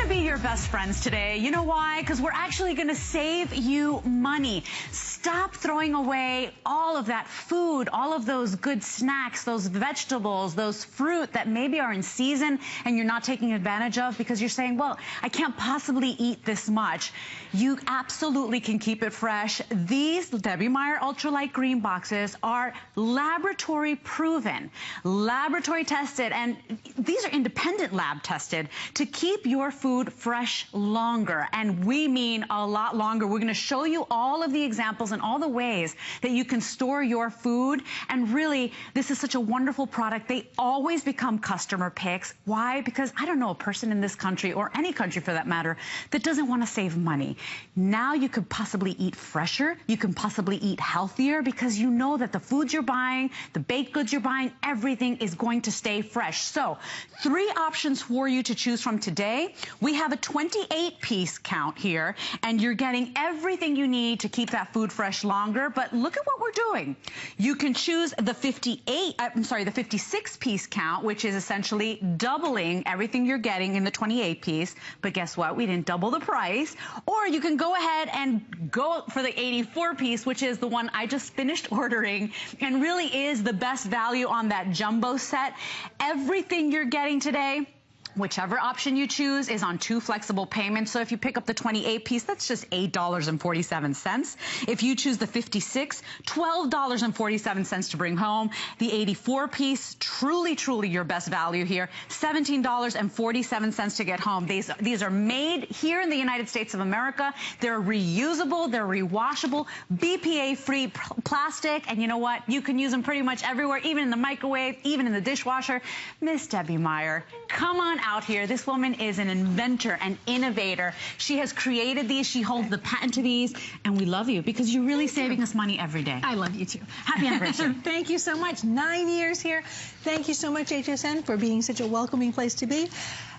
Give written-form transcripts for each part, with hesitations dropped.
to be your best friends today. You know why? Because we're actually going to save you money. Stop throwing away all of that food, all of those good snacks, those vegetables, those fruit that maybe are in season and you're not taking advantage of because you're saying, well, I can't possibly eat this much. You absolutely can keep it fresh. These Debbie Meyer UltraLite GreenBoxes are laboratory proven, laboratory tested, and these are independent lab tested to keep your food fresh longer. And we mean a lot longer. We're going to show you all of the examples and all the ways that you can store your food. And really, this is such a wonderful product. They always become customer picks. Why? Because I don't know a person in this country, or any country for that matter, that doesn't want to save money. Now you could possibly eat fresher. You can possibly eat healthier because you know that the foods you're buying, the baked goods you're buying, everything is going to stay fresh. So 3 options for you to choose from today. We have a 28-piece count here, and you're getting everything you need to keep that food fresh longer. But look at what we're doing. You can choose the 56-piece count, which is essentially doubling everything you're getting in the 28-piece. But guess what? We didn't double the price. Or you can go ahead and go for the 84-piece, which is the one I just finished ordering and really is the best value on that jumbo set. Everything you're getting today, whichever option you choose, is on 2 flexible payments. So if you pick up the 28-piece, that's just $8.47. If you choose the 56, $12.47 to bring home. The 84-piece, truly, truly your best value here, $17.47 to get home. These are made here in the United States of America. They're reusable, they're rewashable, BPA-free plastic, and you know what? You can use them pretty much everywhere, even in the microwave, even in the dishwasher. Miss Debbie Meyer, come on out here. This woman is an inventor, an innovator. She has created these. She holds the patent to these, and we love you because you're really saving us money every day. I love you too. Happy anniversary. Thank you so much. 9 years here. Thank you so much, HSN, for being such a welcoming place to be.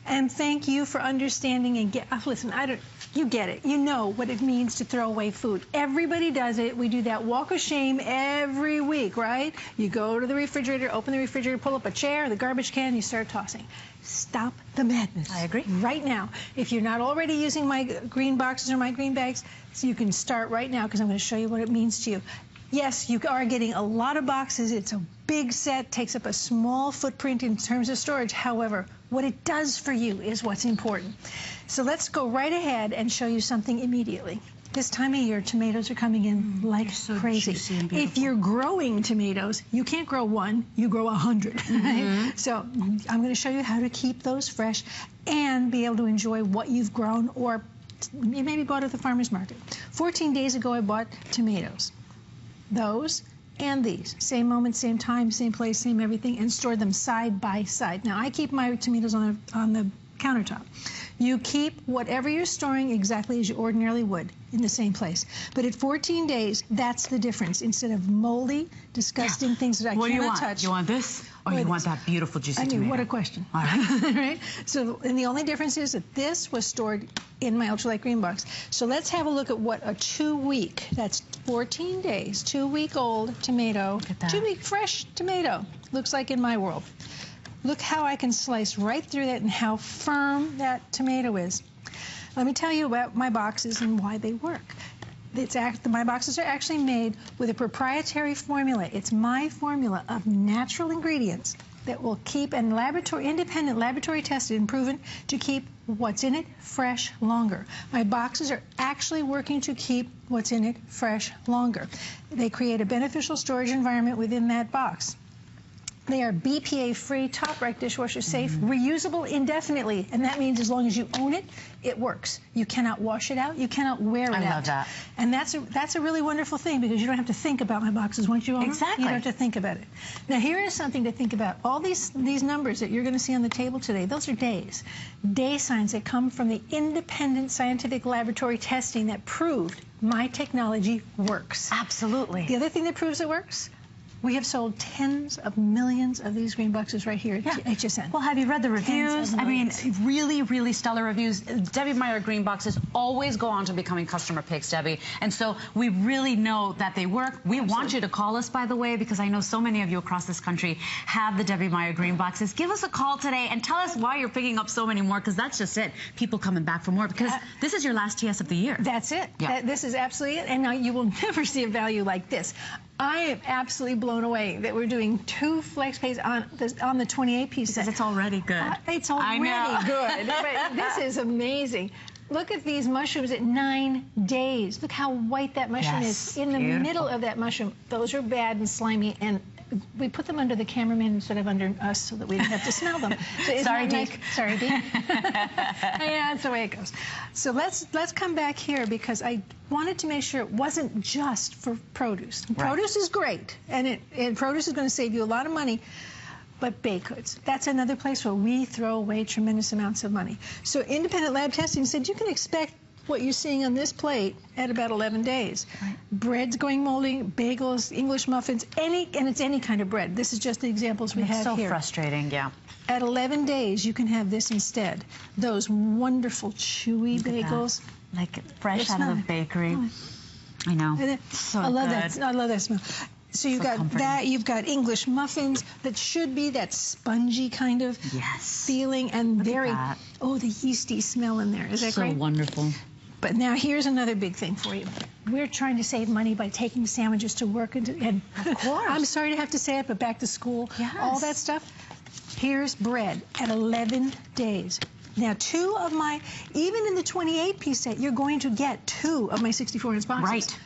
And thank you for understanding and listen, you get it. You know what it means to throw away food. Everybody does it. We do that walk of shame every week, right? You go to the refrigerator, open the refrigerator, pull up a chair, the garbage can, you start tossing. Stop the madness. I agree. Right now. If you're not already using my green boxes or my green bags, so you can start right now because I'm going to show you what it means to you. Yes, you are getting a lot of boxes. It's a big set, takes up a small footprint in terms of storage. However, what it does for you is what's important. So let's go right ahead and show you something immediately. This time of year, tomatoes are coming in like crazy. If you're growing tomatoes, you can't grow 1, you grow 100. Right? So I'm going to show you how to keep those fresh and be able to enjoy what you've grown or you maybe bought at the farmer's market. 14 days ago, I bought tomatoes. Those and these. Same moment, same time, same place, same everything, and store them side by side. Now, I keep my tomatoes on the countertop. You keep whatever you're storing exactly as you ordinarily would in the same place. But at 14 days, that's the difference. Instead of moldy, disgusting things that I cannot touch. You want this? Or you want that beautiful juicy tomato? What a question. All right. Right? So, and the only difference is that this was stored in my UltraLite GreenBox. So let's have a look at what a 2-week, that's 14 days, 2-week-old tomato, 2-week fresh tomato looks like in my world. Look how I can slice right through that and how firm that tomato is. Let me tell you about my boxes and why they work. My boxes are actually made with a proprietary formula. It's my formula of natural ingredients that will keep and independent laboratory tested and proven to keep what's in it fresh longer. My boxes are actually working to keep what's in it fresh longer. They create a beneficial storage environment within that box. They are BPA-free, top-rack dishwasher safe, reusable indefinitely, and that means as long as you own it, it works. You cannot wash it out. You cannot wear it out. I love that. And that's a really wonderful thing because you don't have to think about my boxes once you own them. Exactly. You don't have to think about it. Now, here is something to think about. All these numbers that you're going to see on the table today, those are days. Day signs that come from the independent scientific laboratory testing that proved my technology works. Absolutely. The other thing that proves it works, We have sold tens of millions of these green boxes right here at HSN. Well, have you read the reviews? I mean, really, really stellar reviews. Debbie Meyer GreenBoxes always go on to becoming customer picks, Debbie. And so we really know that they work. We want you to call us, by the way, because I know so many of you across this country have the Debbie Meyer GreenBoxes. Give us a call today and tell us why you're picking up so many more, because that's just it. People coming back for more, because this is your last TS of the year. That's it. Yeah. This is absolutely it. And now you will never see a value like this. I am absolutely blown away that we're doing 2 flex pays on the 28-piece set. It's already good. It's already good. But this is amazing. Look at these mushrooms at 9 days. Look how white that mushroom is. In the middle of that mushroom, those are bad and slimy, and we put them under the cameraman instead of under us so that we didn't have to smell them. So sorry, Dee. Nice? Sorry, Dee. Yeah, that's the way it goes. So let's come back here, because I wanted to make sure it wasn't just for produce. Produce is great, and produce is going to save you a lot of money. But baked goods, that's another place where we throw away tremendous amounts of money. So independent lab testing said you can expect what you're seeing on this plate at about 11 days. Right. Bread's going moldy, bagels, English muffins, and it's any kind of bread. This is just the examples we have here. So frustrating, yeah. At 11 days, you can have this instead. Those wonderful chewy bagels. Like fresh out of the bakery. Oh. I know. So I love good. that. I love that smell. So you've got that, you've got English muffins that should be that spongy kind of feeling, and the yeasty smell in there. Is that great? So wonderful. But now here's another big thing for you. We're trying to save money by taking sandwiches to work, and of course. I'm sorry to have to say it, but back to school, all that stuff. Here's bread at 11 days. Now, 2 of my, even in the 28-piece set, you're going to get 2 of my 64-ounce boxes. Right.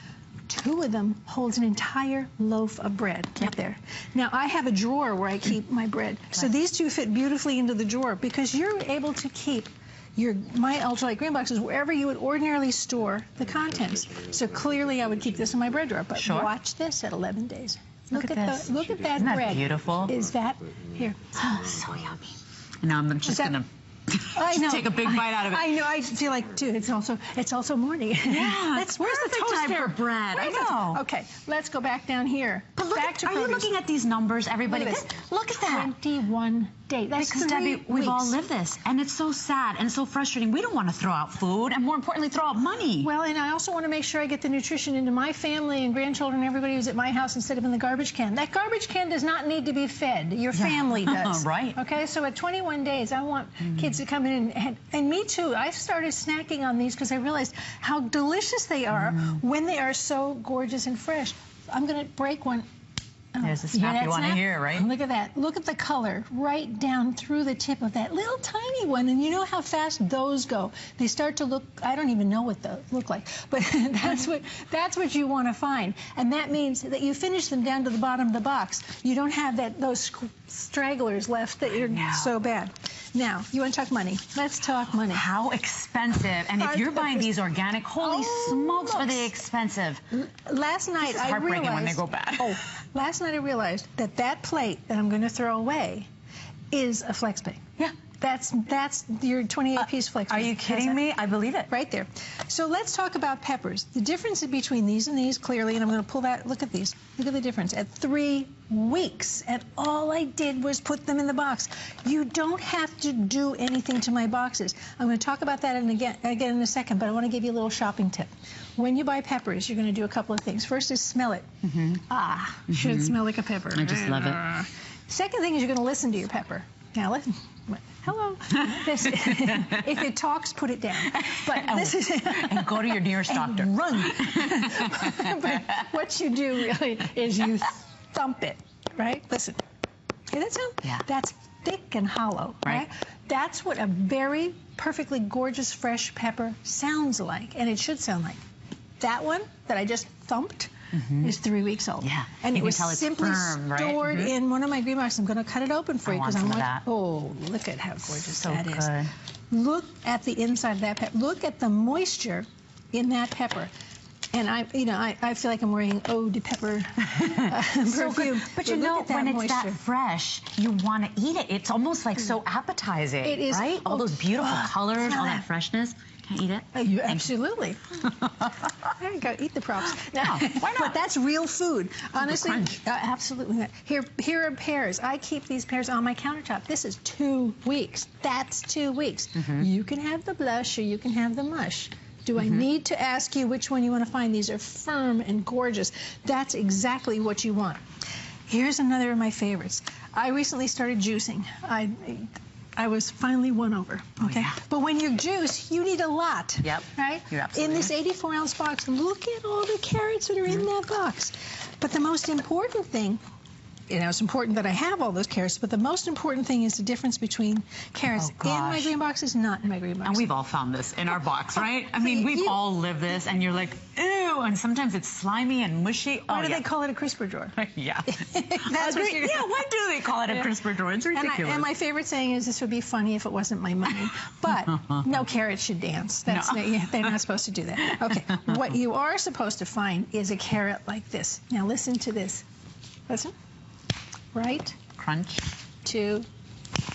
2 of them holds an entire loaf of bread right there. Now, I have a drawer where I keep my bread. So these 2 fit beautifully into the drawer, because you're able to keep your Meyer UltraLite GreenBoxes wherever you would ordinarily store the contents. So clearly I would keep this in my bread drawer. But watch this at 11 days. Look at that Isn't bread. That beautiful? Is that here? Oh, so yummy. And I'm just gonna take a big bite out of it. I know. I feel like, dude, it's also morning. Yeah. Where's the time for bread? I know. Okay, let's go back down here. But look, are you looking at these numbers, everybody? Look at that. 21 days. That's because, Debbie, we've all lived this, and it's so sad and so frustrating. We don't want to throw out food, and more importantly, throw out money. Well, and I also want to make sure I get the nutrition into my family and grandchildren, everybody who's at my house, instead of in the garbage can. That garbage can does not need to be fed. Your family does. Right. Okay, so at 21 days, I want kids to come in, and me too. I started snacking on these because I realized how delicious they are when they are so gorgeous and fresh. I'm going to break one. There's the snap you want to hear, right? Look at that. Look at the color right down through the tip of that little tiny one. And you know how fast those go. They start to look, I don't even know what they look like, but that's what you want to find. And that means that you finish them down to the bottom of the box. You don't have those stragglers left that are so bad. Now, you want to talk money? Let's talk money. How expensive. And if you're buying these organic, holy smokes, are they expensive. Last night I realized... heartbreaking when they go bad. Last night I realized that plate that I'm going to throw away is a flex pay. Yeah. That's your 28-piece flex pay. Are you kidding me? I believe it. Right there. So let's talk about peppers. The difference between these and these, clearly, and I'm going to pull that, look at these. Look at the difference. At 3 weeks, and all I did was put them in the box. You don't have to do anything to my boxes. I'm going to talk about that again in a second, but I want to give you a little shopping tip. When you buy peppers, you're going to do a couple of things. First is smell it. Should smell like a pepper. I just love it. Second thing is you're going to listen to your pepper. Now listen. Hello. If it talks, put it down. But this is and go to your nearest doctor. Run. But what you do really is you thump it, right? Listen. Hear that sound? Yeah. That's thick and hollow, right? That's what a very perfectly gorgeous fresh pepper sounds like, and it should sound like. That one that I just thumped is 3 weeks old. Yeah. And it was simply stored in one of my green boxes. I'm going to cut it open for you because I'm like, oh, look at how gorgeous that is. Look at the inside of that pepper. Look at the moisture in that pepper. And I feel like I'm wearing eau de pepper perfume. But you know, when it's that fresh, you want to eat it. It's almost like so appetizing, it is, right? All those beautiful colors, all that freshness. Can I eat it? You absolutely. There you go. Eat the props. No, why not? But that's real food. Honestly, absolutely not. Here are pears. I keep these pears on my countertop. This is 2 weeks. That's 2 weeks. You can have the blush or you can have the mush. Do I need to ask you which one you want to find? These are firm and gorgeous. That's exactly what you want. Here's another of my favorites. I recently started juicing. I was finally won over, okay? Yeah. But when you juice, you need a lot, right? You're absolutely in this 84-ounce box, look at all the carrots that are in that box. But the most important thing, it's important that I have all those carrots, but the most important thing is the difference between carrots in my green boxes, not in my green boxes. And we've all found this in our box, right? I mean, we've all lived this, and you're like, ew, and sometimes it's slimy and mushy. Why do they call it a crisper drawer? Yeah. That's what you're... Yeah, why do they call it a crisper drawer? It's ridiculous. And my favorite saying is, this would be funny if it wasn't my money. But no carrots should dance. They're not supposed to do that. Okay, what you are supposed to find is a carrot like this. Now listen to this. Listen. Right crunch to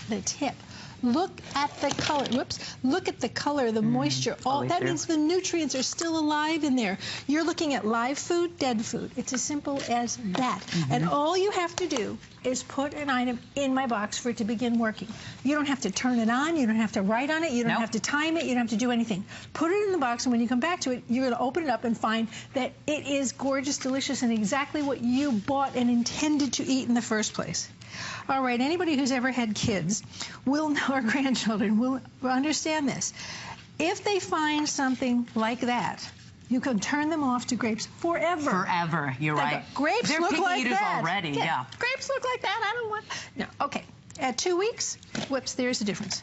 the tip. Look at the color. Whoops. Look at the color, the moisture. All that means the nutrients are still alive in there. You're looking at live food, dead food. It's as simple as that. And all you have to do is put an item in my box for it to begin working. You don't have to turn it on. You don't have to write on it. You don't have to time it. You don't have to do anything. Put it in the box, and when you come back to it, you're going to open it up and find that it is gorgeous, delicious, and exactly what you bought and intended to eat in the first place. All right, anybody who's ever had kids will know, or grandchildren will understand this. If they find something like that, you can turn them off to grapes forever. Forever, you're right. Grapes They're look picky like eaters that. Already, yeah. Grapes look like that. I don't want... No, okay. At 2 weeks, whoops, there's the difference.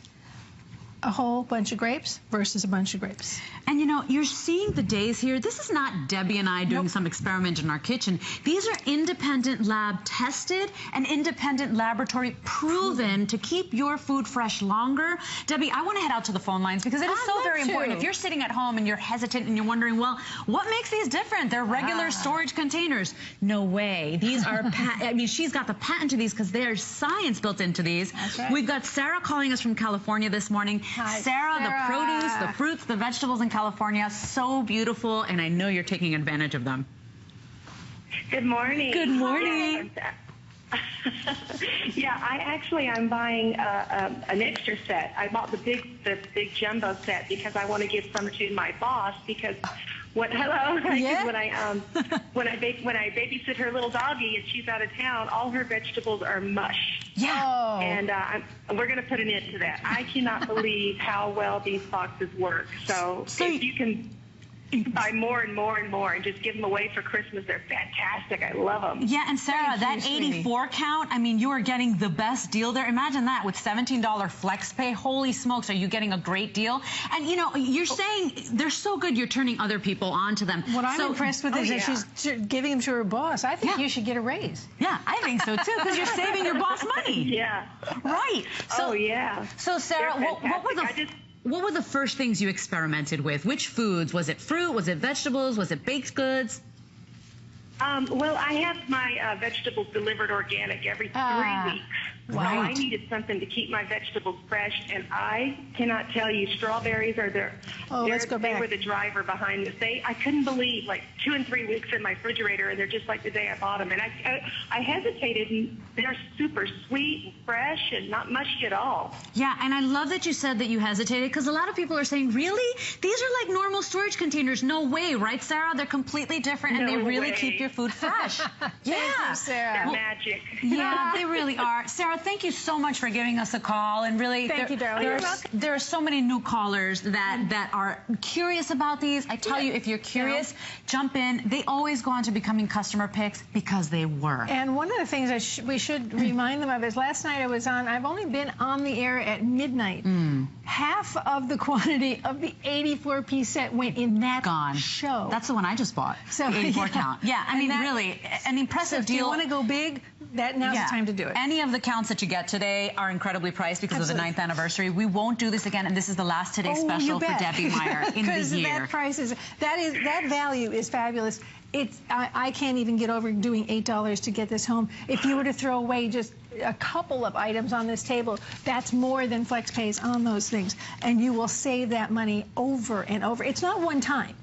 A whole bunch of grapes versus a bunch of grapes. And you know, you're seeing the days here. This is not Debbie and I doing some experiment in our kitchen. These are independent lab tested and independent laboratory proven to keep your food fresh longer. Debbie, I want to head out to the phone lines because it is so very important. If you're sitting at home and you're hesitant and you're wondering, well, what makes these different? They're regular storage containers. No way. These are, I mean, she's got the patent to these because there's science built into these. That's right. We've got Sarah calling us from California this morning. Hi, Sarah, the produce, the fruits, the vegetables in California, so beautiful, and I know you're taking advantage of them. Good morning. Good morning. Yeah, I'm buying an extra set. I bought the big jumbo set because I want to give some to my boss because when I babysit her little doggie and she's out of town, all her vegetables are mush. Yeah. And we're going to put an end to that. I cannot believe how well these boxes work. So if you can buy more and more and more and just give them away for Christmas, they're fantastic. I love them. Yeah, and Sarah, that 84 count, I mean, you are getting the best deal there. Imagine that with $17 flex pay. Holy smokes, are you getting a great deal? And, you know, you're saying they're so good you're turning other people onto them. What I'm impressed with is that she's giving them to her boss. I think you should get a raise. Yeah, I think so, too, because you're saving your boss money. Yeah. Right. So, So, Sarah, what were the first things you experimented with? Which foods? Was it fruit? Was it vegetables? Was it baked goods? Well, I have my vegetables delivered organic every 3 weeks. So I needed something to keep my vegetables fresh, and I cannot tell you, strawberries are there. They were the driver behind this. I couldn't believe, like, 2 and 3 weeks in my refrigerator, and they're just like the day I bought them. And I hesitated, and they're super sweet and fresh and not mushy at all. Yeah, and I love that you said that you hesitated, because a lot of people are saying, really? These are like normal storage containers. No way, right, Sarah? They're completely different, and they really keep your food fresh. Yeah. Thank you, Sarah. They're magic. Yeah, they really are. Sarah, thank you so much for giving us a call. And really, thank you, darling. There are so many new callers that are curious about these. I tell you, if you're curious, jump in. They always go on to becoming customer picks because they were. And one of the things we should remind them of is last night I've only been on the air at midnight. Half of the quantity of the 84-piece set went in that show. That's the one I just bought. So, the 84 count. Yeah, I mean, really, an impressive deal. If you want to go big, now's the time to do it. Any of the counts that you get today are incredibly priced because of the 9th anniversary. We won't do this again, and this is the last Today special for Debbie Meyer in the year. That value is fabulous. I can't even get over doing $8 to get this home. If you were to throw away just a couple of items on this table, that's more than Flex pays on those things, and you will save that money over and over. It's not one time.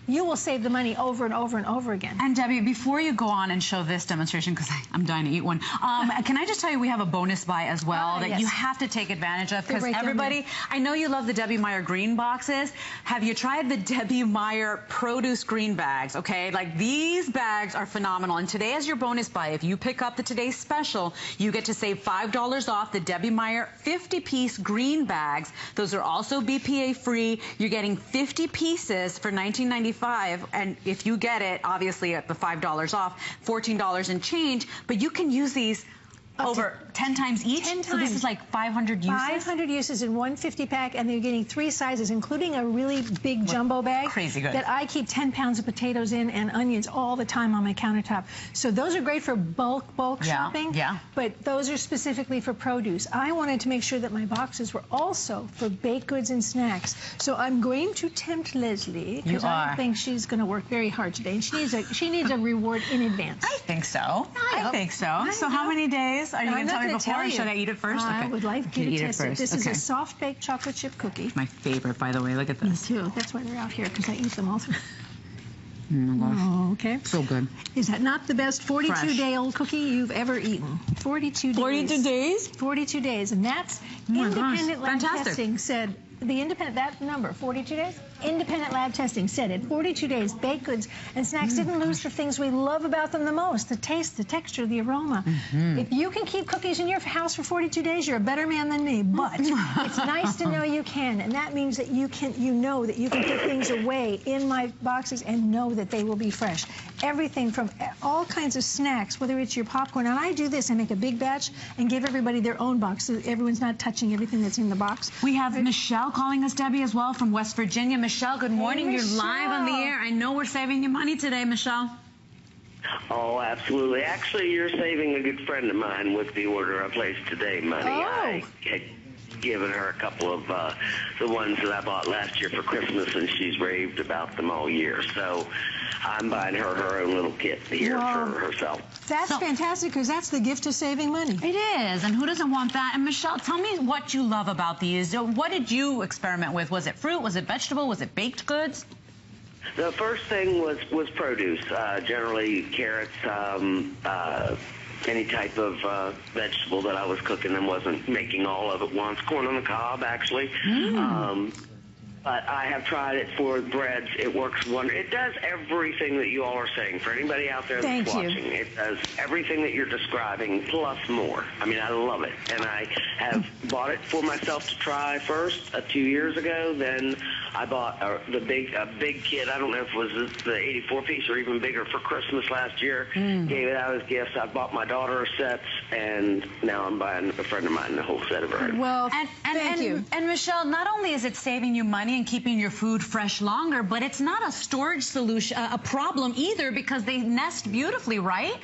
You will save the money over and over and over again. And Debbie, before you go on and show this demonstration, because I'm dying to eat one, can I just tell you we have a bonus buy as well that you have to take advantage of, because everybody, I know you love the Debbie Meyer GreenBoxes. Have you tried the Debbie Meyer produce green bags? Okay, like these bags are phenomenal. And today as your bonus buy, if you pick up the Today special, you get to save $5 off the Debbie Meyer 50-piece green bags. Those are also BPA free. You're getting 50 pieces for $19.95. And if you get it, obviously at the $5 off, $14 and change, but you can use these over 10 times each. 10 times. So this is like 500 uses? 500 uses in one 50-pack, and they're getting 3 sizes, including a really big jumbo bag. Crazy good. That I keep 10 pounds of potatoes in and onions all the time on my countertop. So those are great for bulk shopping. Yeah. But those are specifically for produce. I wanted to make sure that my boxes were also for baked goods and snacks. So I'm going to tempt Leslie, because I think she's going to work very hard today, and she needs a reward in advance. I think so. I think so. So how many days? Are you going to tell me before, or should I eat it first? I would like you to test it. This is a soft baked chocolate chip cookie. My favorite, by the way. Look at this. Me too. That's why they're out here, because I eat them all through. Oh my gosh. Oh, okay. So good. Is that not the best 42-day-old cookie you've ever eaten? 42 days. 42 days? 42 days. And that's independent lab testing said, that number, 42 days? Independent lab testing said at 42 days, baked goods and snacks didn't lose the things we love about them the most, the taste, the texture, the aroma. If you can keep cookies in your house for 42 days, you're a better man than me. But it's nice to know you can, and that means that you know that you can put things away in my boxes and know that they will be fresh. Everything from all kinds of snacks, whether it's your popcorn, and I do this, I make a big batch and give everybody their own box so everyone's not touching everything that's in the box. We have Michelle calling us, Debbie, as well, from West Virginia. Michelle, good morning. You're live on the air. I know we're saving you money today, Michelle. Oh, absolutely. Actually, you're saving a good friend of mine with the order I placed today money. I had given her a couple of the ones that I bought last year for Christmas, and she's raved about them all year. So I'm buying her own little kit here for herself. That's fantastic, because that's the gift of saving money. It is, and who doesn't want that? And Michelle, tell me what you love about these. What did you experiment with? Was it fruit? Was it vegetable? Was it baked goods? The first thing was produce, generally carrots, any type of vegetable that I was cooking and wasn't making all of it once. Corn on the cob, actually. But I have tried it for breads. It works wonderful. It does everything that you all are saying. For anybody out there that's watching, it does everything that you're describing plus more. I mean, I love it. And I have bought it for myself to try first 2 years ago. Then I bought a big kit. I don't know if it was the 84-piece or even bigger for Christmas last year. Gave it out as gifts. I bought my daughter sets, and now I'm buying a friend of mine a whole set of her. Well, thank you. And Michelle, not only is it saving you money and keeping your food fresh longer, but it's not a storage solution, a problem either, because they nest beautifully, right?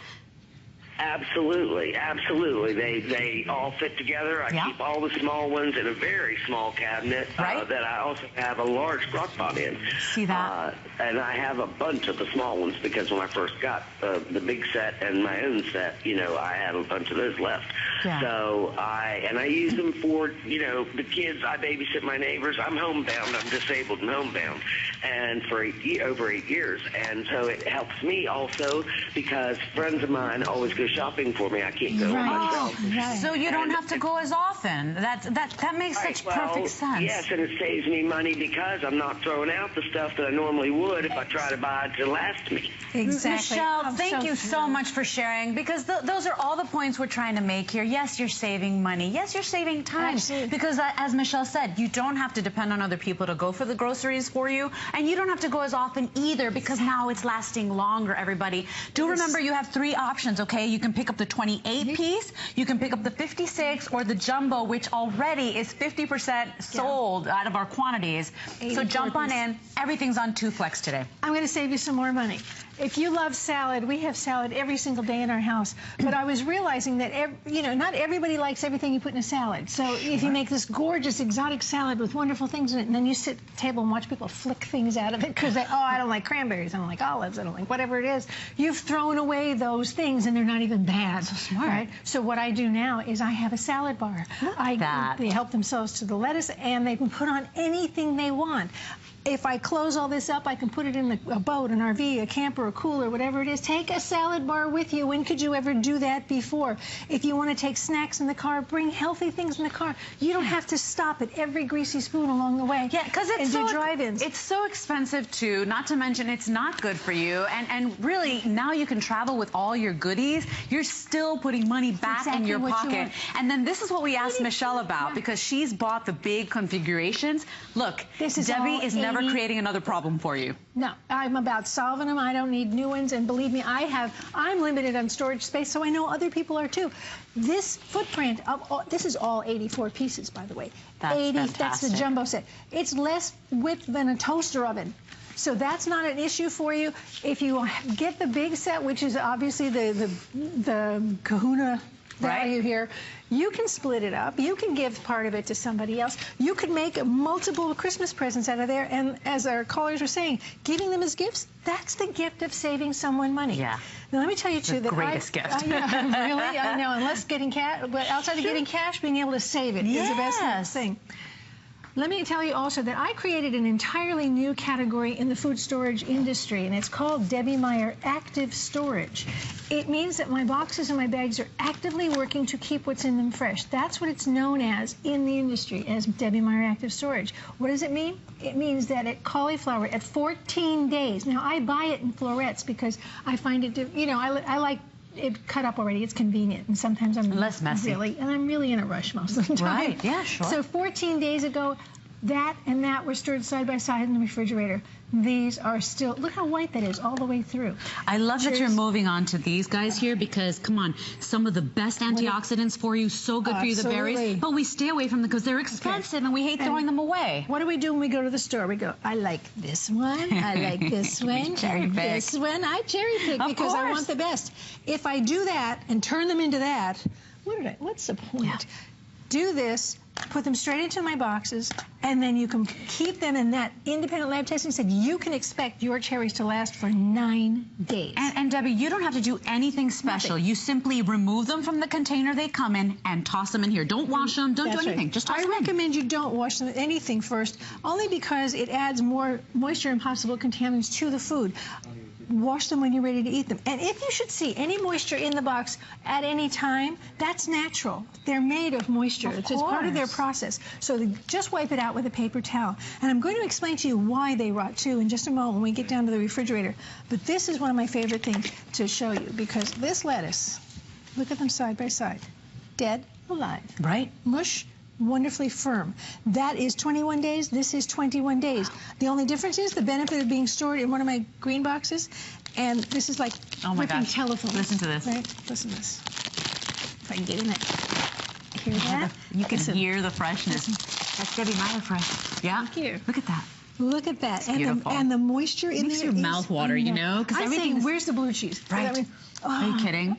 Absolutely, absolutely. They all fit together. I keep all the small ones in a very small cabinet that I also have a large crock pot in. See that? And I have a bunch of the small ones because when I first got the big set and my own set, I had a bunch of those left. So I use them for, the kids. I babysit my neighbors. I'm homebound. I'm disabled and homebound. And for over 8 years. And so it helps me also because friends of mine always go shopping for me. I can't go myself. So you don't have to go as often. That makes such perfect sense. Yes, and it saves me money because I'm not throwing out the stuff that I normally would if I try to buy it to last me. Exactly. Michelle, thank you so much for sharing, because those are all the points we're trying to make here. Yes, you're saving money. Yes, you're saving time. Absolutely. Because as Michelle said, you don't have to depend on other people to go for the groceries for you, and you don't have to go as often either, because now it's lasting longer, everybody. Do remember you have 3 options, okay? You can pick up the 28-piece, you can pick up the 56, or the jumbo, which already is 50% sold out of our quantities. So jump on in. Everything's on 2 Flex today. I'm going to save you some more money. If you love salad, we have salad every single day in our house. But I was realizing that, not everybody likes everything you put in a salad. So if you make this gorgeous exotic salad with wonderful things in it, and then you sit at the table and watch people flick things out of it because they, I don't like cranberries, I don't like olives, I don't like whatever it is. You've thrown away those things and they're not even bad. So smart. Right? So what I do now is I have a salad bar. They help themselves to the lettuce and they can put on anything they want. If I close all this up, I can put it in a boat, an RV, a camper, a cooler, whatever it is. Take a salad bar with you. When could you ever do that before? If you want to take snacks in the car, bring healthy things in the car. You don't have to stop at every greasy spoon along the way. Yeah, because it's so expensive too, not to mention it's not good for you. And really, now you can travel with all your goodies. You're still putting money back in your pocket. And then this is what we asked Michelle about, because she's bought the big configurations. Look, Debbie is never creating another problem for you. No, I'm about solving them. I don't need new ones, and believe me, I'm limited on storage space, so I know other people are too. This footprint this is all 84 pieces, by the way. That's the jumbo set. It's less width than a toaster oven. So that's not an issue for you. If you get the big set, which is obviously the kahuna value here, you can split it up. You can give part of it to somebody else. You could make multiple Christmas presents out of there. And as our callers were saying, giving them as gifts, that's the gift of saving someone money. Yeah. Now, let me tell you, too, the greatest gift. Really? I know. Unless getting cash, but outside of getting cash, being able to save it is the best thing. Let me tell you also that I created an entirely new category in the food storage industry, and it's called Debbie Meyer Active Storage. It means that my boxes and my bags are actively working to keep what's in them fresh. That's what it's known as in the industry, as Debbie Meyer Active Storage. What does it mean? It means that cauliflower at 14 days. Now, I buy it in florets because I find it, I like it cut up already. It's convenient, and sometimes I'm less messy. I'm really in a rush most of the time. Right? Yeah, sure. So 14 days ago, that and that were stored side by side in the refrigerator. These are still, look how white that is all the way through. I love that you're moving on to these guys here, because, come on, some of the best antioxidants for you, so good for you, the berries, but we stay away from them because they're expensive and we hate throwing them away. What do we do when we go to the store? We go, I like this one, I like this one, and this one. I cherry pick because I want the best. If I do that and turn them into that, what's the point? Yeah. Do this, put them straight into my boxes, and then you can keep them in that independent lab testing said you can expect your cherries to last for 9 days. And Debbie, you don't have to do anything special. You simply remove them from the container they come in and toss them in here. Don't wash them, don't do anything. Just toss them in. I recommend you don't wash them anything first, only because it adds more moisture and possible contaminants to the food. Wash them when you're ready to eat them. And if you should see any moisture in the box at any time, that's natural. They're made of moisture. It's part of their process. So just wipe it out with a paper towel. And I'm going to explain to you why they rot too in just a moment when we get down to the refrigerator. But this is one of my favorite things to show you, because this lettuce, look at them side by side, dead, alive. Right. Mush, wonderfully firm. That is 21 days. This is 21 days. The only difference is the benefit of being stored in one of my green boxes, and this is like ripping telephone. Listen to this. Right? Listen to this. If I can get in it. Hear that? You can hear the freshness. That's Debbie Meyer fresh. Yeah? Thank you. Look at that. Look at that. And the moisture in there makes your mouth water, you know? I'm saying, where's the blue cheese? Right. Are you kidding?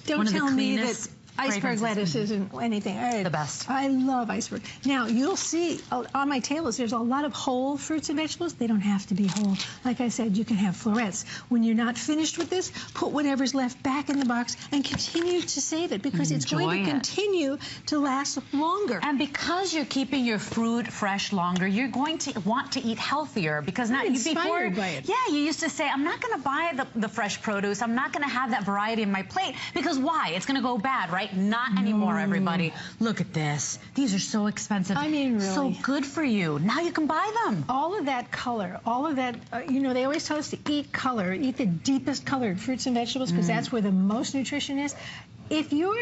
Don't tell me that iceberg lettuce isn't anything. The best. I love iceberg. Now, you'll see on my tables, there's a lot of whole fruits and vegetables. They don't have to be whole. Like I said, you can have florets. When you're not finished with this, put whatever's left back in the box and continue to save it, because it's going to continue to last longer. And because you're keeping your fruit fresh longer, you're going to want to eat healthier, because now you you used to say, I'm not going to buy the fresh produce. I'm not going to have that variety in my plate, because why? It's going to go bad, right? Not anymore, everybody. Look at this. These are so expensive. I mean, really. So good for you. Now you can buy them. All of that color, all of that, they always tell us to eat color, eat the deepest colored fruits and vegetables, because that's where the most nutrition is. If you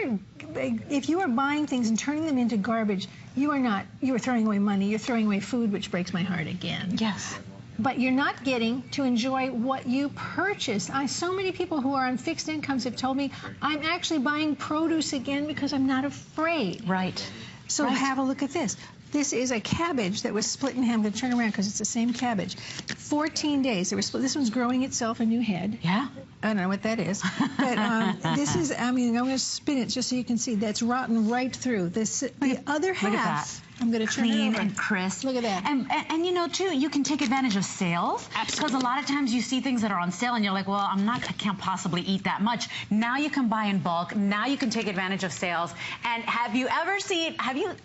are buying things and turning them into garbage, you are throwing away money. You're throwing away food, which breaks my heart again. Yes. But you're not getting to enjoy what you purchased. So many people who are on fixed incomes have told me, I'm actually buying produce again because I'm not afraid. Right. So have a look at this. This is a cabbage that was split in half. I'm going to turn around because it's the same cabbage. 14 days. They were split. This one's growing itself a new head. Yeah. I don't know what that is. But this is, I mean, I'm going to spin it just so you can see. That's rotten right through. The other half. Look at that. I'm going to turn it Clean over. and crisp. Look at that. And you know, too, you can take advantage of sales. Absolutely. Because a lot of times you see things that are on sale and you're like, well, I can't possibly eat that much. Now you can buy in bulk. Now you can take advantage of sales. And have you ever seen,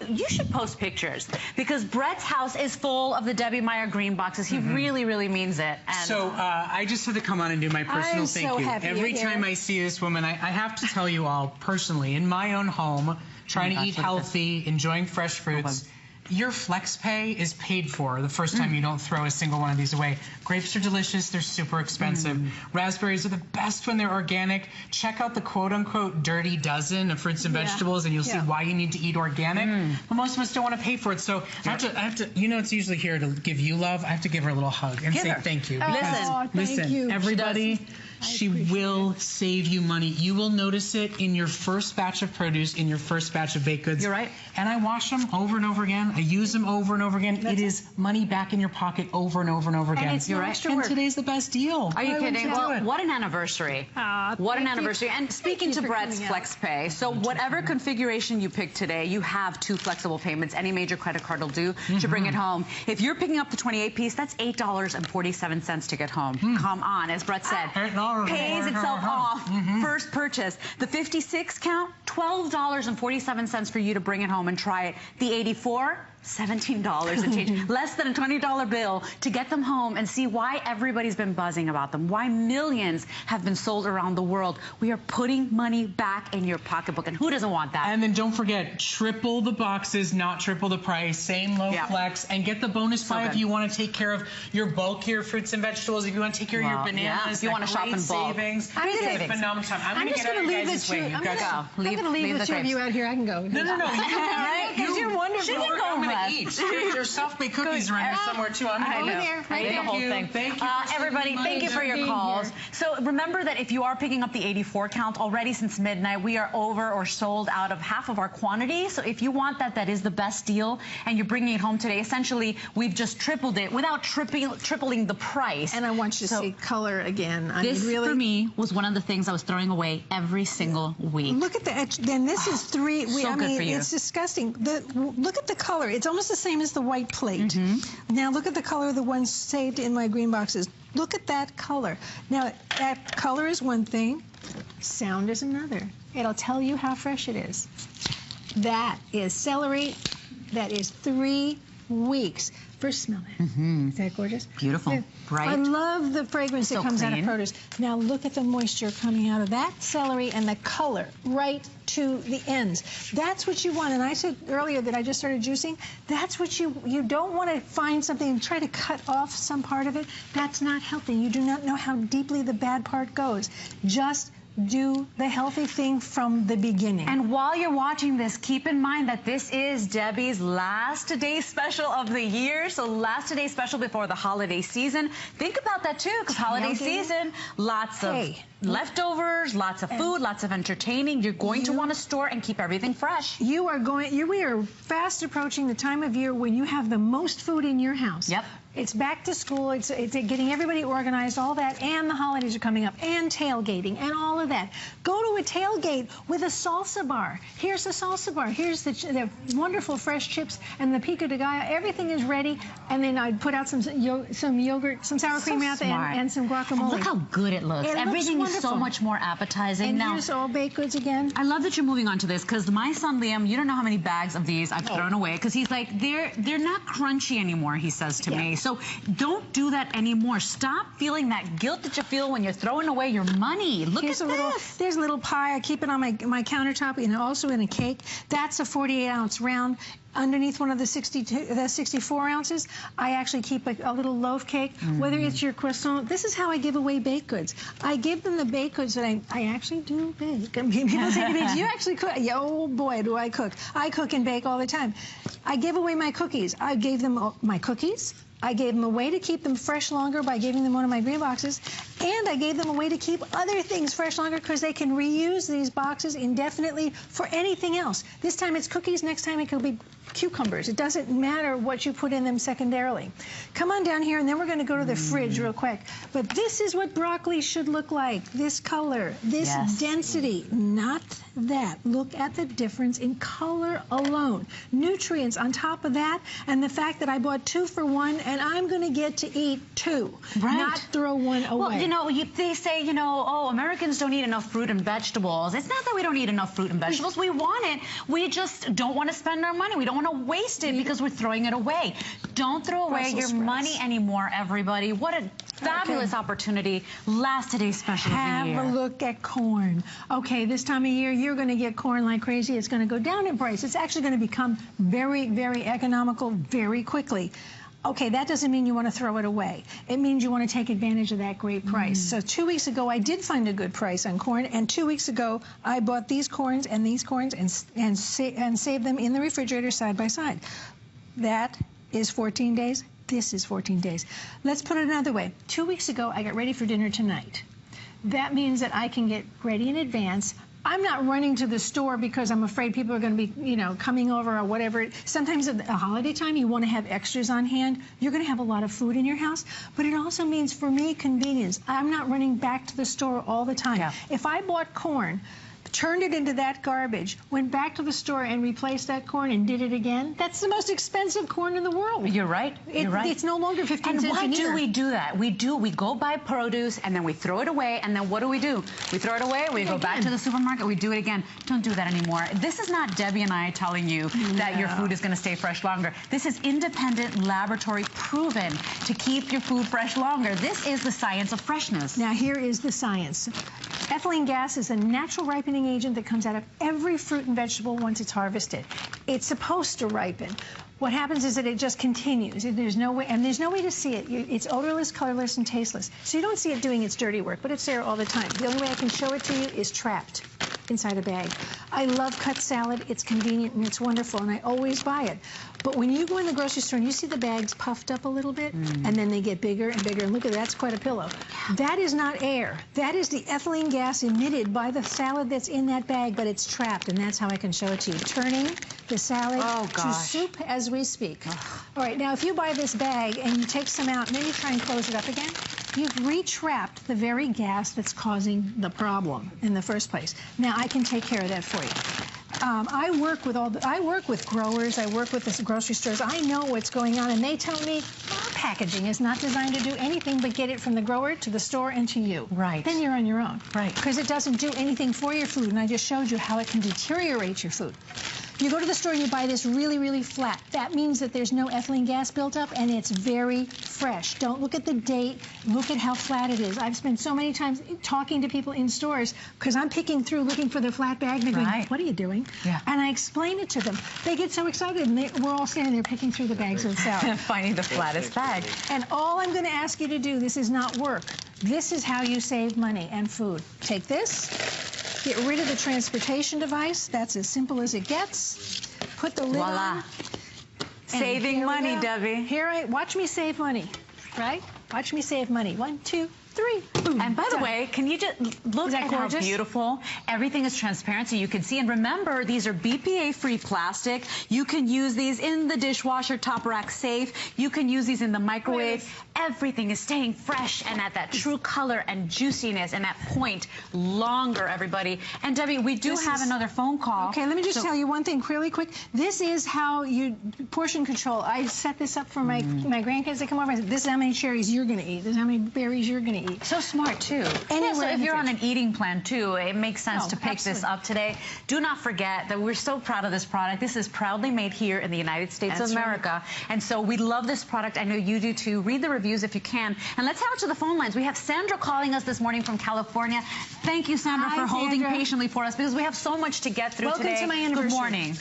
you should post pictures because Brett's house is full of the Debbie Meyer GreenBoxes. He really, really means it. And so I just had to come on and do my personal thank you. Every time I see this woman, I have to tell you all personally, in my own home, trying to eat healthy, enjoying fresh fruits, your flex pay is paid for the first time you don't throw a single one of these away. Grapes are delicious. They're super expensive. Raspberries are the best when they're organic. Check out the quote-unquote dirty dozen of fruits and vegetables, and you'll see why you need to eat organic. But most of us don't want to pay for it. So I have to, you know, it's usually here to give you love. I have to give her a little hug and say thank you. Listen, everybody, she will save you money. You will notice it in your first batch of produce, in your first batch of baked goods. You're right. And I wash them over and over again. I use them over and over again. It is money back in your pocket over and over and over again. And it's extra work. And today's the best deal. Are you kidding? Well, what an anniversary. What an anniversary. And speaking to Brett's FlexPay, so whatever configuration you pick today, you have 2 flexible payments. Any major credit card will do to bring it home. If you're picking up the 28-piece, that's $8.47 to get home. Come on, as Brett said, pays itself off first purchase. The 56 count, $12.47 for you to bring it home and try it. The 84, $17 and change. Less than a $20 bill to get them home and see why everybody's been buzzing about them, why millions have been sold around the world. We are putting money back in your pocketbook, and who doesn't want that? And then don't forget, triple the boxes, not triple the price, same low flex, and get the bonus buy if you want to take care of your bulkier fruits and vegetables, if you want to take care of your bananas, if you want to shop in bulk. Savings. Phenomenal time. I'm going to get out of your guys' way. I'm going to leave the 2 of you out here. I can go. No. Because you're wonderful. She can go to eat. There's self-made cookies around here somewhere too. I'm over there. The whole thing. Thank you, everybody. Thank you for your calls. So remember that if you are picking up the 84 count already since midnight, we are over or sold out of half of our quantity. So if you want that, that is the best deal, and you're bringing it home today. Essentially, we've just tripled it without tripling the price. And I want you to see color again. This for me was one of the things I was throwing away every single week. Look at that. Then this is 3. So good for you. It's disgusting. Look at the color. It's almost the same as the white plate. Now look at the color of the ones saved in my green boxes. Look at that color. Now that color is one thing, sound is another. It'll tell you how fresh it is. That is celery. That is 3 weeks. First smell it. Is that gorgeous? Beautiful. Bright. I love the fragrance that comes out of produce. Now look at the moisture coming out of that celery and the color right to the ends. That's what you want. And I said earlier that I just started juicing. That's what you don't want to find something and try to cut off some part of it. That's not healthy. You do not know how deeply the bad part goes. Just do the healthy thing from the beginning. And while you're watching this, keep in mind that this is Debbie's last day special of the year. So last day special before the holiday season. Think about that too, because holiday season, lots of leftovers, lots of food, lots of entertaining. You're going to want to store and keep everything fresh. We are fast approaching the time of year when you have the most food in your house. Yep. It's back to school, it's getting everybody organized, all that, and the holidays are coming up, and tailgating, and all of that. Go to a tailgate with a salsa bar. Here's the salsa bar. Here's the wonderful fresh chips and the pico de gallo. Everything is ready, and then I'd put out some yogurt, some sour cream out there, and some guacamole. And look how good it looks. Everything is so much more appetizing. And now, here's all baked goods again. I love that you're moving on to this, because my son Liam, you don't know how many bags of these I've thrown away, because he's like, they're not crunchy anymore, he says to me. So don't do that anymore. Stop feeling that guilt that you feel when you're throwing away your money. Look at this. There's a little pie. I keep it on my countertop, and also in a cake. That's a 48-ounce round. Underneath one of the 64 ounces, I actually keep a little loaf cake, whether it's your croissant. This is how I give away baked goods. I give them the baked goods that I actually do bake. I mean, people say to me, do you actually cook? Yeah, oh boy, do I cook. I cook and bake all the time. I give away my cookies. I gave them my cookies. I gave them a way to keep them fresh longer by giving them one of my green boxes, and I gave them a way to keep other things fresh longer because they can reuse these boxes indefinitely for anything else. This time it's cookies, next time it could be cucumbers. It doesn't matter what you put in them secondarily. Come on down here, and then we're going to go to the fridge real quick. But this is what broccoli should look like. This color, this density, not that. Look at the difference in color alone. Nutrients on top of that, and the fact that I bought 2 for 1, and I'm going to get to eat 2, not throw 1 away. Well, you know, they say, you know, oh, Americans don't eat enough fruit and vegetables. It's not that we don't eat enough fruit and vegetables. We want it. We just don't want to spend our money. We don't want to waste it because we're throwing it away. Don't throw away your money anymore, everybody. What a fabulous opportunity. Last today's special of the year. Have a look at corn. Okay, this time of year, you're going to get corn like crazy. It's going to go down in price. It's actually going to become very, very economical very quickly. Okay, that doesn't mean you want to throw it away. It means you want to take advantage of that great price. So 2 weeks ago, I did find a good price on corn, and 2 weeks ago, I bought these corns and saved them in the refrigerator side by side. That is 14 days. This is 14 days. Let's put it another way. 2 weeks ago, I got ready for dinner tonight. That means that I can get ready in advance. I'm not running to the store because I'm afraid people are going to be, you know, coming over or whatever. Sometimes at the holiday time, you want to have extras on hand. You're going to have a lot of food in your house, but it also means, for me, convenience. I'm not running back to the store all the time. If I bought corn, turned it into that garbage, went back to the store and replaced that corn and did it again, that's the most expensive corn in the world. You're right. You're right. It's no longer 15 cents a year. And why do we do that? We go buy produce and then we throw it away, and then what do? We throw it away, we go back to the supermarket, we do it again. Don't do that anymore. This is not Debbie and I telling you that your food is going to stay fresh longer. This is independent, laboratory proven to keep your food fresh longer. This is the science of freshness. Now here is the science. Ethylene gas is a natural ripening agent that comes out of every fruit and vegetable once it's harvested. It's supposed to ripen. What happens is that it just continues. There's no way, and there's no way to see it. It's odorless, colorless, and tasteless. So you don't see it doing its dirty work, but it's there all the time. The only way I can show it to you is trapped inside a bag. I love cut salad. It's convenient and it's wonderful, and I always buy it. But when you go in the grocery store and you see the bags puffed up a little bit, and then they get bigger and bigger, and look at that, that's quite a pillow. That is not air. That is the ethylene gas emitted by the salad that's in that bag, but it's trapped, and that's how I can show it to you. Turning the salad to soup as we speak. All right, now if you buy this bag and you take some out and then you try and close it up again, you've retrapped the very gas that's causing the problem in the first place. Now I can take care of that for you. I work with growers, I work with the grocery stores. I know what's going on, and they tell me our packaging is not designed to do anything but get it from the grower to the store and to you. Right. Then you're on your own. Right. Because it doesn't do anything for your food, and I just showed you how it can deteriorate your food. You go to the store and you buy this really, really flat. That means that there's no ethylene gas built up, and it's very fresh. Don't look at the date. Look at how flat it is. I've spent so many times talking to people in stores because I'm picking through looking for the flat bag, and they're going, what are you doing? And I explain it to them. They get so excited, and we're all standing there picking through the bags of salad. Finding the flattest bag. And all I'm going to ask you to do, this is not work. This is how you save money and food. Take this, get rid of the transportation device. That's as simple as it gets. Put the lid on. Saving money, Debbie. Watch me save money, right? Watch me save money. 1, 2, 3. Boom. And by the way, can you just look at how beautiful? Everything is transparent so you can see. And remember, these are BPA-free plastic. You can use these in the dishwasher, top rack safe. You can use these in the microwave. Everything is staying fresh and at that true color and juiciness and that point longer, everybody. And Debbie, we do have another phone call. Okay, let me just tell you one thing really quick. This is how you portion control. I set this up for my grandkids that come over. I said, this is how many cherries you're going to eat. This is how many berries you're going to eat. So smart, too. So if you're on an eating plan, too, it makes sense to pick this up today. Do not forget that we're so proud of this product. This is proudly made here in the United States of America. And so we love this product. I know you do, too. Read the reviews if you can. And let's head out to the phone lines. We have Sandra calling us this morning from California. Thank you, Sandra, for holding patiently for us because we have so much to get through today. Welcome to my anniversary. Good morning.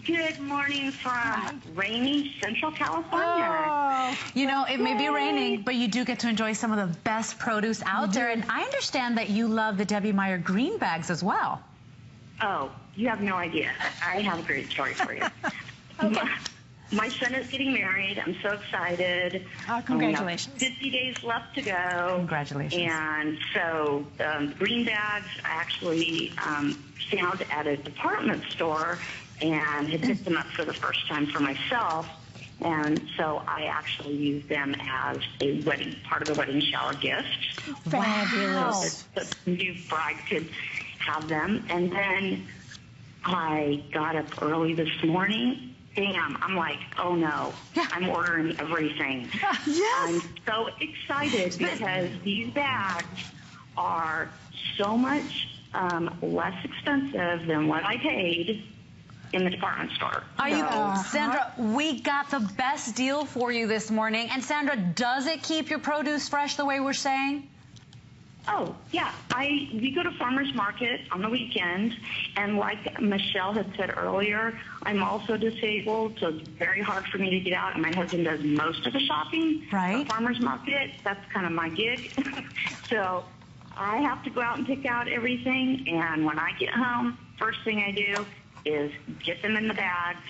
Good morning from rainy Central California. You know, it may be raining, but you do get to enjoy some of the best produce out there. And I understand that you love the Debbie Meyer green bags as well. Oh, you have no idea. I have a great story for you. my son is getting married. I'm so excited. Congratulations. 50 days left to go. Congratulations. And so green bags I actually found at a department store and had picked them up for the first time for myself. And so I actually use them as a part of the wedding shower gift. Fabulous. So the new bride could have them. And then I got up early this morning. Damn, I'm like, oh no, I'm ordering everything. I'm so excited because these bags are so much less expensive than what I paid in the department store. Sandra, we got the best deal for you this morning. And Sandra, does it keep your produce fresh the way we're saying? Oh, yeah. We go to farmers market on the weekend, and like Michelle had said earlier, I'm also disabled, so it's very hard for me to get out, and my husband does most of the shopping. Right. At farmers market, that's kind of my gig. So I have to go out and pick out everything, and when I get home, first thing I do is get them in the bags,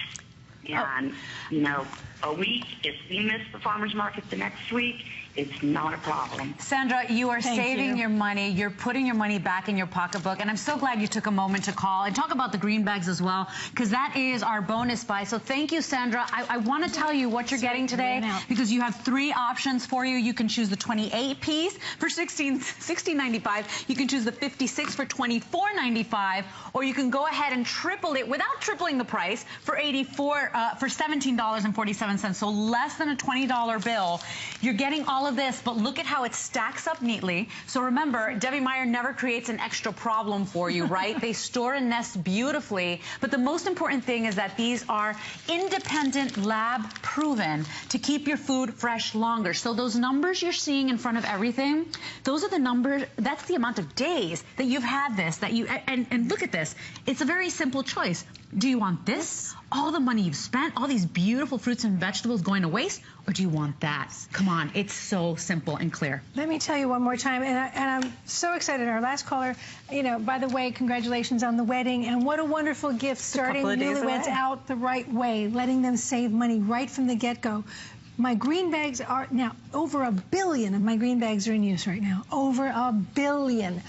and, you know, a week, if we miss the farmers market the next week, it's not a problem. Sandra, you are saving your money. You're putting your money back in your pocketbook. And I'm so glad you took a moment to call and talk about the green bags as well, because that is our bonus buy. So thank you, Sandra. I want to tell you what you're getting today, because you have 3 options for you. You can choose the 28-piece for $16.95. You can choose the 56 for $24.95, or you can go ahead and triple it without tripling the price for $17.47. So less than a $20 bill. You're getting all of this, but look at how it stacks up neatly. So remember, Debbie Meyer never creates an extra problem for you, right? They store and nest beautifully. But the most important thing is that these are independent, lab proven to keep your food fresh longer. So those numbers you're seeing in front of everything, those are the numbers, that's the amount of days that you've had this, that you, and look at this. It's a very simple choice. Do you want this? All the money you've spent, all these beautiful fruits and vegetables going to waste, or do you want that? Come on, it's so simple and clear. Let me tell you one more time, and I'm so excited. Our last caller, you know, by the way, congratulations on the wedding, and what a wonderful gift, starting newlyweds out the right way, letting them save money right from the get-go. My green bags are now, over 1 billion of my green bags are in use right now. Over 1 billion.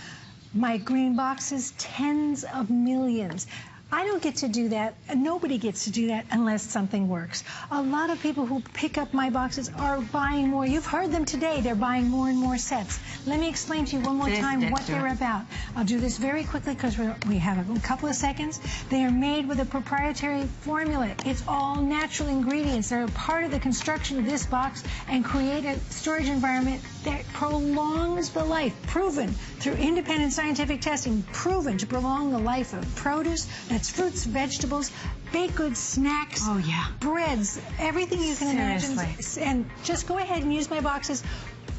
My green boxes, tens of millions. I don't get to do that. Nobody gets to do that unless something works. A lot of people who pick up my boxes are buying more. You've heard them today. They're buying more and more sets. Let me explain to you one more time what they're about. I'll do this very quickly because we have a couple of seconds. They are made with a proprietary formula. It's all natural ingredients. They're a part of the construction of this box and create a storage environment that prolongs the life, proven through independent scientific testing, proven to prolong the life of produce. That's fruits, vegetables, baked goods, snacks, breads, everything you can imagine. And just go ahead and use my boxes.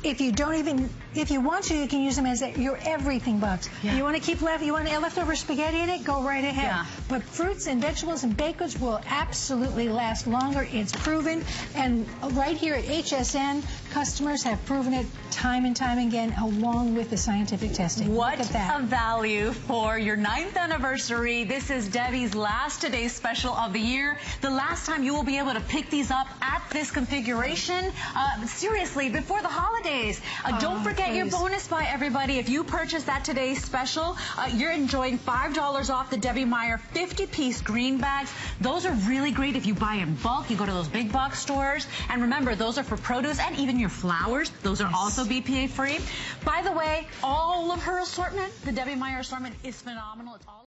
If you want to, you can use them as your everything box. You want to keep you want leftover spaghetti in it, go right ahead. But fruits and vegetables and baked goods will absolutely last longer. It's proven. And right here at HSN, customers have proven it time and time again, along with the scientific testing. What a value for your 9th anniversary. This is Debbie's last today's special of the year. The last time you will be able to pick these up at this configuration. Seriously, before the holidays. Don't forget your bonus buy, everybody. If you purchase that today's special, you're enjoying $5 off the Debbie Meyer 50-piece green bags. Those are really great if you buy in bulk. You go to those big box stores. And remember, those are for produce and even your flowers. Those are also BPA free. By the way, all of her assortment, the Debbie Meyer assortment, is phenomenal. It's all